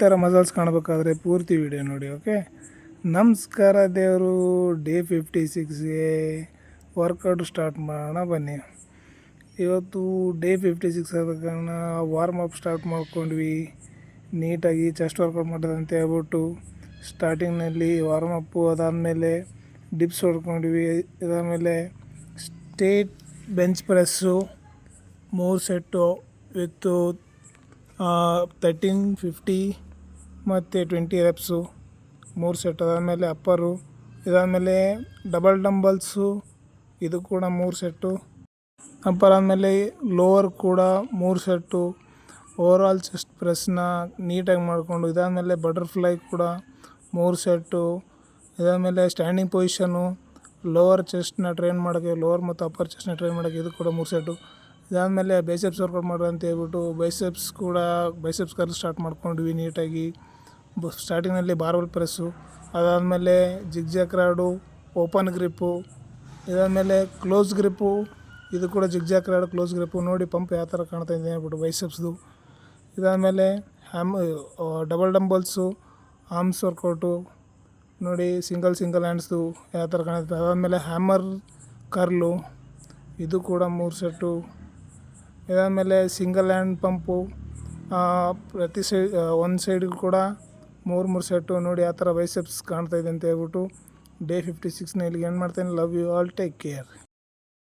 ಥರ ಮಸಲ್ಸ್ ಕಾಣಬೇಕಾದ್ರೆ ಪೂರ್ತಿ ವಿಡಿಯೋ ನೋಡಿ. ಓಕೆ, ನಮಸ್ಕಾರ ದೇವರು. ಡೇ 56ಗೆ ವರ್ಕೌಟ್ ಸ್ಟಾರ್ಟ್ ಮಾಡೋಣ ಬನ್ನಿ. ಇವತ್ತು ಡೇ 56 ಆದ ಕಾರಣ ವಾರ್ಮ್ ಅಪ್ ಸ್ಟಾರ್ಟ್ ಮಾಡ್ಕೊಂಡ್ವಿ. ನೀಟಾಗಿ ಚೆಸ್ಟ್ ವರ್ಕೌಟ್ ಮಾಡೋದಂತ ಹೇಳ್ಬಿಟ್ಟು ಸ್ಟಾರ್ಟಿಂಗ್ನಲ್ಲಿ ವಾರ್ಮ್ ಅಪ್ಪು, ಅದಾದಮೇಲೆ ಡಿಪ್ಸ್ ಹೊಡ್ಕೊಂಡ್ವಿ. ಇದಾದಮೇಲೆ ಸ್ಟೇಟ್ ಬೆಂಚ್ ಪ್ರೆಸ್ಸು 3 ಸೆಟ್ಟು ವಿತ್ತು 13, 50 ಮತ್ತು 20 ರೆಪ್ಸು 3 ಸೆಟ್. ಅದಾದಮೇಲೆ ಅಪ್ಪರು, ಇದಾದಮೇಲೆ ಡಬಲ್ ಡಂಬಲ್ಸು, ಇದು ಕೂಡ 3 ಸೆಟ್ಟು. ಅಪ್ಪರ್ ಆದಮೇಲೆ ಲೋವರ್ ಕೂಡ 3 ಸೆಟ್ಟು. ಓವರಾಲ್ ಚೆಸ್ಟ್ ಪ್ರೆಸ್ನ ನೀಟಾಗಿ ಮಾಡಿಕೊಂಡು, ಇದಾದಮೇಲೆ ಬಟರ್ಫ್ಲೈ ಕೂಡ 3 ಸೆಟ್ಟು. ಇದಾದಮೇಲೆ ಸ್ಟ್ಯಾಂಡಿಂಗ್ ಪೊಸಿಷನ್ನು, ಲೋವರ್ ಚೆಸ್ಟ್ನ ಟ್ರೈನ್ ಮಾಡೋಕ್ಕೆ, ಲೋವರ್ ಮತ್ತು ಅಪ್ಪರ್ ಚೆಸ್ಟ್ನ ಟ್ರೈನ್ ಮಾಡೋಕ್ಕೆ ಇದು ಕೂಡ 3 ಸೆಟ್ಟು. ಇದಾದಮೇಲೆ ಬೈಸೆಪ್ಸ್ ವರ್ಕೌಟ್ ಮಾಡೋದು ಅಂತ ಹೇಳ್ಬಿಟ್ಟು ಬೈಸೆಪ್ಸ್ ಕರ್ಲ್ ಸ್ಟಾರ್ಟ್ ಮಾಡ್ಕೊಂಡ್ವಿ ನೀಟಾಗಿ. ಸ್ಟಾರ್ಟಿಂಗ್ನಲ್ಲಿ ಬಾರ್ಬಲ್ ಪ್ರೆಸ್ಸು, ಅದಾದಮೇಲೆ ಜಿಗ್ಜ್ಯಾಗ್ ರಾಡು, ಓಪನ್ ಗ್ರಿಪ್ಪು, ಇದಾದಮೇಲೆ ಕ್ಲೋಸ್ ಗ್ರಿಪ್ಪು, ಇದು ಕೂಡ ಜಿಗ್ಜ್ಯಾಗ್ ರಾಡು ಕ್ಲೋಸ್ ಗ್ರಿಪ್ಪು. ನೋಡಿ ಪಂಪ್ ಯಾವ ಥರ ಕಾಣ್ತಾ ಇದೆ ಹೇಳ್ಬಿಟ್ಟು ಬೈಸೆಪ್ಸ್ದು. ಇದಾದಮೇಲೆ ಡಬಲ್ ಡಂಬಲ್ಸು, ಆರ್ಮ್ಸ್ ವರ್ಕೌಟು ನೋಡಿ, ಸಿಂಗಲ್ ಹ್ಯಾಂಡ್ಸ್ದು ಯಾವ ಥರ ಕಾಣುತ್ತೆ. ಅದಾದಮೇಲೆ ಹ್ಯಾಮರ್ ಕರ್ಲು, ಇದು ಕೂಡ 3 ಸೆಟ್ಟು. ಇದಾದಮೇಲೆ ಸಿಂಗಲ್ ಹ್ಯಾಂಡ್ ಪಂಪು, ಪ್ರತಿ ಒಂದು ಸೈಡಿಗೆ ಕೂಡ 3 ಸೆಟ್ಟು. ನೋಡಿ ಯಾವ ಥರ ಬೈಸೆಪ್ಸ್ ಕಾಣ್ತಾ ಇದೆ ಅಂತ ಹೇಳ್ಬಿಟ್ಟು ಡೇ 56ನ ಇಲ್ಲಿಗೆ ಎಂಡ್ ಮಾಡ್ತೇನೆ. Love you all, take care.